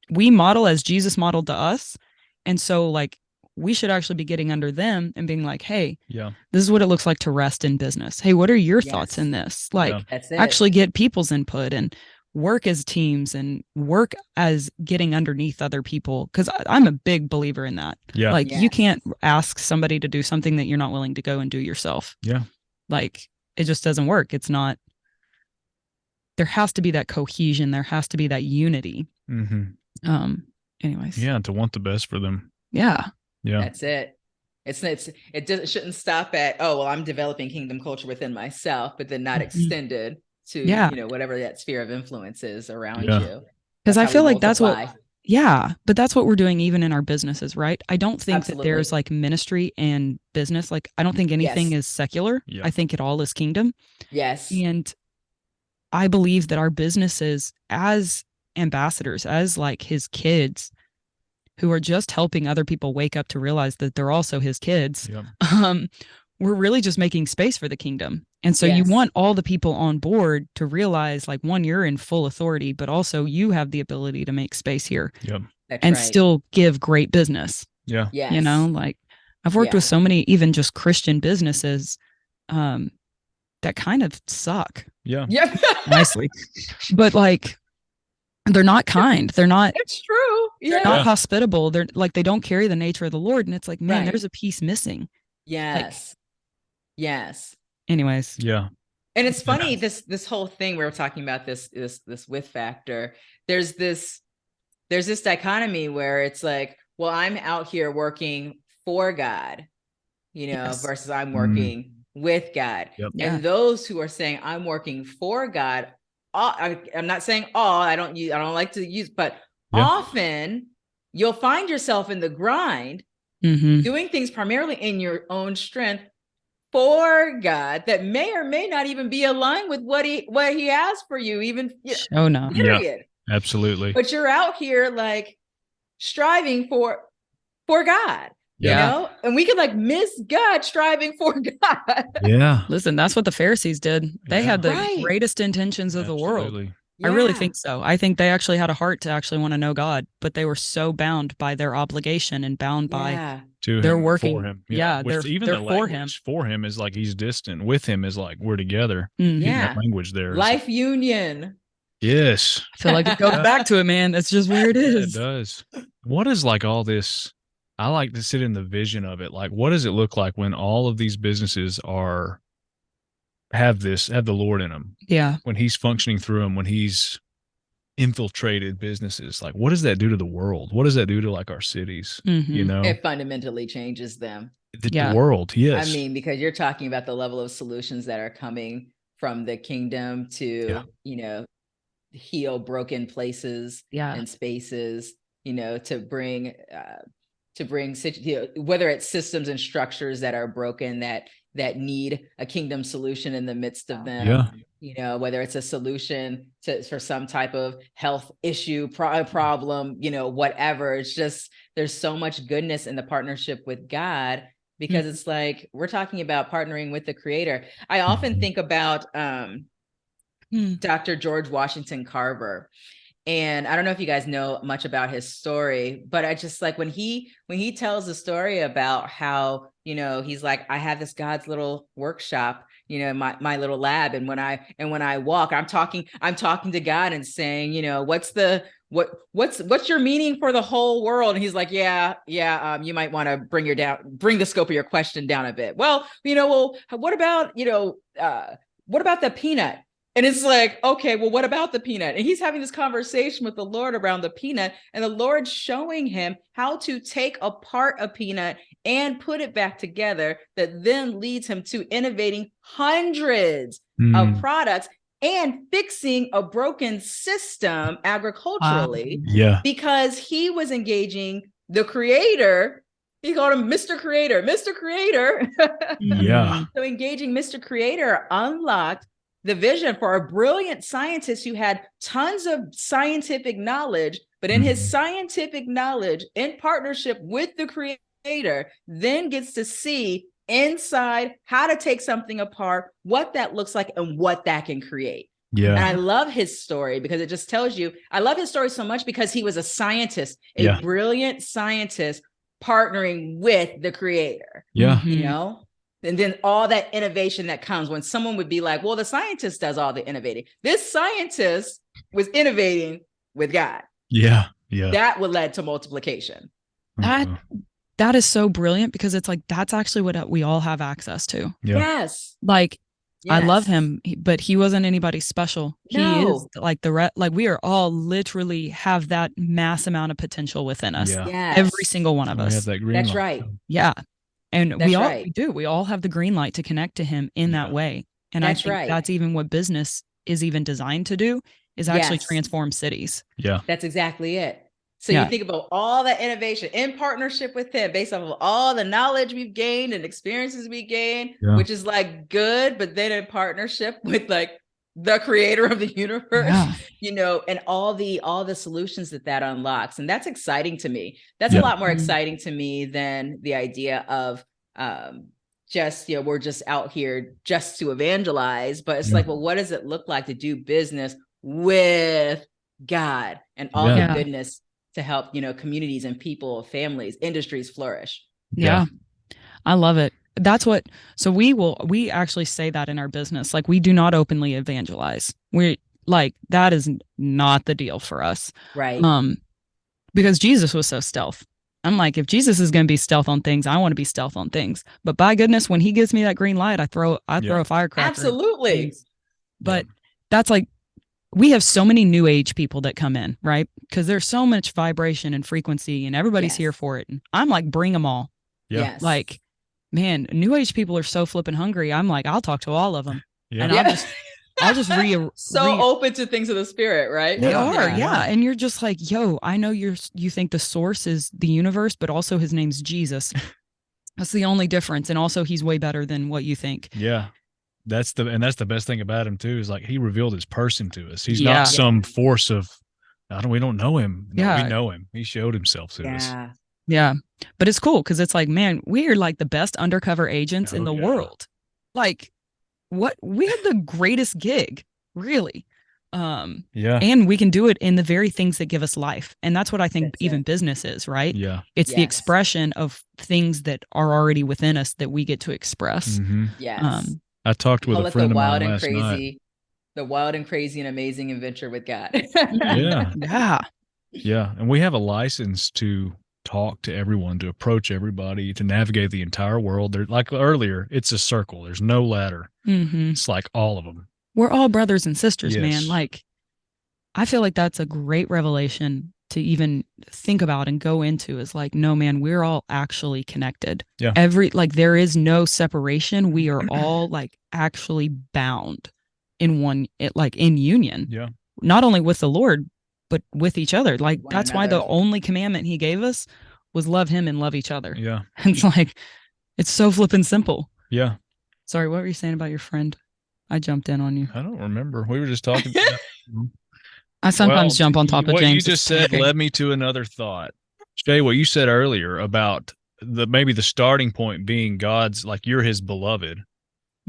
we model as Jesus modeled to us. And so like we should actually be getting under them and being like, hey, this is what it looks like to rest in business. Hey, what are your thoughts in this? Like actually get people's input and work as teams and work as getting underneath other people. Cause I'm a big believer in that. Yeah. Like you can't ask somebody to do something that you're not willing to go and do yourself. Yeah. Like it just doesn't work. It's not, there has to be that cohesion. There has to be that unity. Anyways. Yeah. To want the best for them. Yeah. Yeah. That's it. It shouldn't stop at, oh, well, I'm developing kingdom culture within myself, but then not extended to, whatever that sphere of influence is around you. Because I feel like that's what, but that's what we're doing even in our businesses, right? I don't think that there's like ministry and business. Like, I don't think anything is secular. I think it all is kingdom. Yes. And I believe that our businesses as ambassadors, as like his kids, who are just helping other people wake up to realize that they're also his kids. Yep. We're really just making space for the kingdom. And so you want all the people on board to realize, like, one, you're in full authority, but also you have the ability to make space here. Yep. And still give great business. Yeah. You know, like I've worked with so many, even just Christian businesses, that kind of suck. Yeah. Yep. Nicely. But like, they're not kind. They're not. It's true. They're not hospitable. They're like, they don't carry the nature of the Lord. And it's like, man, there's a piece missing. Yes. Yes. Anyways. Yeah. And it's funny, this whole thing we were talking about, this with factor. There's this dichotomy where it's like, well, I'm out here working for God, you know, versus I'm working with God. Yep. And those who are saying I'm working for God, I'm not saying all, I don't like to use, but often you'll find yourself in the grind, doing things primarily in your own strength for God that may or may not even be aligned with what he has for you, even period. Yeah, absolutely. But you're out here like striving for God. You know, and we could like miss God striving for God. Yeah. Listen, that's what the Pharisees did. They had the greatest intentions of the world. I really think so. I think they actually had a heart to actually want to know God, but they were so bound by their obligation and bound by their working for him. They're for him. For him is like he's distant. With him is like we're together. Yeah. That language there. Life union. Yes. I feel like it goes back to it, man. That's just where it is. It does. What is like all this? I like to sit in the vision of it. Like, what does it look like when all of these businesses have the Lord in them? Yeah. When he's functioning through them, when he's infiltrated businesses, like what does that do to the world? What does that do to like our cities? You know, it fundamentally changes them. The world. Yes. I mean, because you're talking about the level of solutions that are coming from the kingdom to, you know, heal broken places and spaces, you know, to bring whether it's systems and structures that are broken that need a kingdom solution in the midst of them, you know, whether it's a solution for some type of health issue, problem, you know, whatever. It's just, there's so much goodness in the partnership with God, because it's like, we're talking about partnering with the Creator. I often think about Dr. George Washington Carver. And I don't know if you guys know much about his story, but I just like when he tells the story about how, you know, he's like, I have this God's little workshop, you know, my little lab. And when I walk, I'm talking to God and saying, you know, what's your meaning for the whole world? And he's like, you might want to bring the scope of your question down a bit. Well, you know, what about the peanut? And it's like, okay, well, what about the peanut? And he's having this conversation with the Lord around the peanut, and the Lord showing him how to take apart a peanut and put it back together, that then leads him to innovating hundreds of products and fixing a broken system agriculturally, because he was engaging the Creator. He called him Mr. Creator. So engaging Mr. Creator unlocked the vision for a brilliant scientist who had tons of scientific knowledge, but in his scientific knowledge, in partnership with the Creator, then gets to see inside how to take something apart, what that looks like, and what that can create. And I love his story because it just tells you, I love his story so much because he was a scientist, a brilliant scientist partnering with the Creator. You know? And then all that innovation that comes when someone would be like, well, the scientist does all the innovating. This scientist was innovating with God. That would lead to multiplication. That is so brilliant, because it's like, that's actually what we all have access to. Like, I love him, but he wasn't anybody special. He is like like we are all literally have that mass amount of potential within us. Every single one of us. Have that green That's light. right. And we all have the green light to connect to him in that way. And I think that's even what business is even designed to do, is actually transform cities. That's exactly it. So you think about all that innovation in partnership with him, based off of all the knowledge we've gained and experiences we gained, which is like good, but then in partnership with like the creator of the universe, Yeah. and all the solutions that unlocks. And that's exciting to me. That's a lot more exciting to me than the idea of just, we're just out here just to evangelize. But it's like, well, what does it look like to do business with God and all the goodness to help, communities and people, families, industries flourish? Yeah. I love it. That's what, so we actually say that in our business. Like, we do not openly evangelize. We like, that is not the deal for us. Right. Because Jesus was so stealth. I'm like, if Jesus is going to be stealth on things, I want to be stealth on things. But by goodness, when he gives me that green light, I throw a firecracker. Absolutely. But that's like, we have so many new age people that come in, right? Because there's so much vibration and frequency and everybody's here for it. And I'm like, bring them all. Yes. Like, man, new age people are so flipping hungry. I'm like, I'll talk to all of them. Yeah. And I'll just open to things of the spirit, right? They are, yeah. And you're just like, yo, I know you think the source is the universe, but also his name's Jesus. That's the only difference. And also he's way better than what you think. Yeah. That's the best thing about him too, is like, he revealed his person to us. He's not some force of, we don't know him. No, we know him. He showed himself to us. Yeah. But it's cool because it's like, man, we are like the best undercover agents in the world. Like, we have the greatest gig, really. And we can do it in the very things that give us life. And that's what I think even business is, right? Yeah. It's the expression of things that are already within us that we get to express. Mm-hmm. Yes. I talked with a friend of mine last night. The wild and crazy and amazing adventure with God. Yeah. And we have a license to talk to everyone, to approach everybody, to navigate the entire world. There, like earlier, it's a circle. There's no ladder. Mm-hmm. It's like all of them. We're all brothers and sisters, man. Like, I feel like that's a great revelation to even think about and go into, is like, no, man, we're all actually connected. Yeah. There is no separation. We are all like actually bound in in union. Yeah. Not only with the Lord, but with each other. Like, that's why the only commandment he gave us was love him and love each other. Yeah. It's like, it's so flippin' simple. Yeah. Sorry, what were you saying about your friend? I jumped in on you. I don't remember. We were just talking. I sometimes jump on top of James. What you just said led me to another thought. Shae, what you said earlier about maybe the starting point being God's, like, you're his beloved.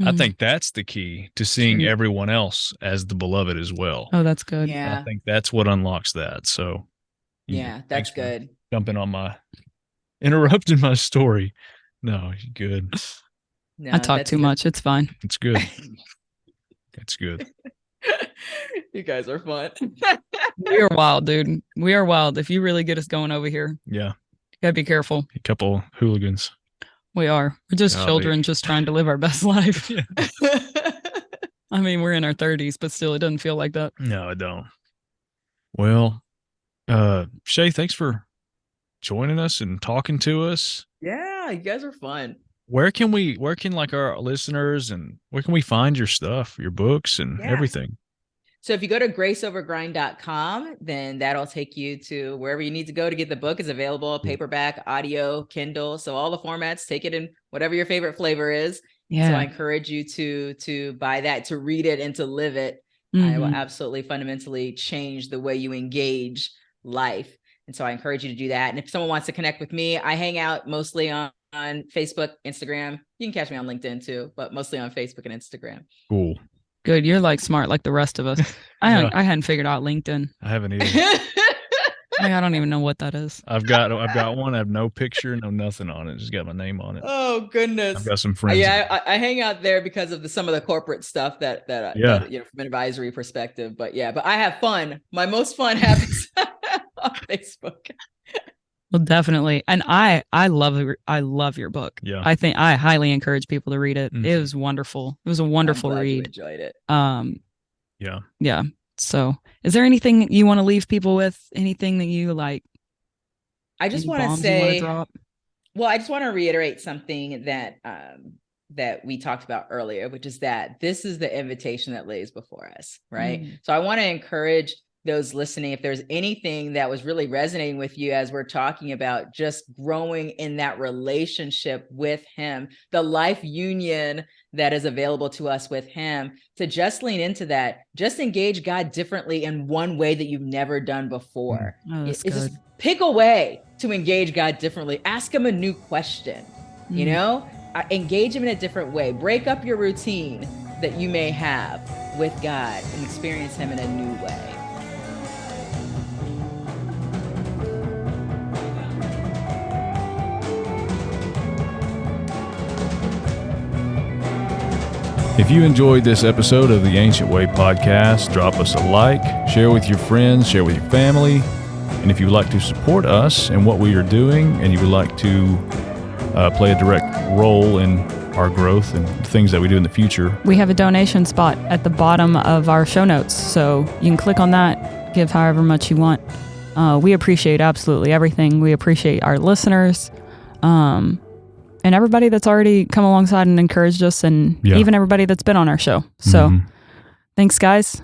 I think that's the key to seeing everyone else as the beloved as well. Oh, that's good. Yeah. I think that's what unlocks that. So that's good. Jumping on interrupting my story. No, you're good. No, I talk too much. It's fine. It's good. It's good. You guys are fun. We are wild, dude. We are wild. If you really get us going over here, yeah, you gotta be careful. A couple hooligans. We are. We're just children just trying to live our best life. I mean, we're in our 30s, but still, it doesn't feel like that. No, it don't. Well, Shae, thanks for joining us and talking to us. Yeah, you guys are fun. Where can like our listeners, and where can we find your stuff, your books and everything? So if you go to graceovergrind.com, then that'll take you to wherever you need to go to get the book. Is available, paperback, audio, Kindle. So all the formats, take it in whatever your favorite flavor is. Yeah. So I encourage you to buy that, to read it and to live it. I will absolutely fundamentally change the way you engage life. And so I encourage you to do that. And if someone wants to connect with me, I hang out mostly on Facebook, Instagram. You can catch me on LinkedIn too, but mostly on Facebook and Instagram. Cool. Good. You're like smart like the rest of us. I hadn't figured out LinkedIn. I haven't either. Like, I don't even know what that is. I've got one. I have no picture, no nothing on it. Just got my name on it. Oh goodness! I've got some friends. Yeah, I hang out there because of some of the corporate stuff that from an advisory perspective. But I have fun. My most fun happens on Facebook. Well, definitely. And I love your book. Yeah. I think I highly encourage people to read it. It was wonderful. It was a wonderful read. You enjoyed it. Yeah. Yeah. So is there anything you want to leave people with? Anything that you like? I just want to say, I just want to reiterate something that we talked about earlier, which is that this is the invitation that lays before us. Right. So I want to encourage those listening, if there's anything that was really resonating with you as we're talking about just growing in that relationship with him, the life union that is available to us with him, to just lean into that, just engage God differently in one way that you've never done before. It's just pick a way to engage God differently. Ask him a new question, you know, engage him in a different way. Break up your routine that you may have with God and experience him in a new way. If you enjoyed this episode of the Ancient Way podcast, drop us a like, share with your friends, share with your family. And if you would like to support us and what we are doing, and you would like to play a direct role in our growth and things that we do in the future, we have a donation spot at the bottom of our show notes. So you can click on that, give however much you want. We appreciate absolutely everything. We appreciate our listeners. And everybody that's already come alongside and encouraged us, and even everybody that's been on our show. So thanks, guys.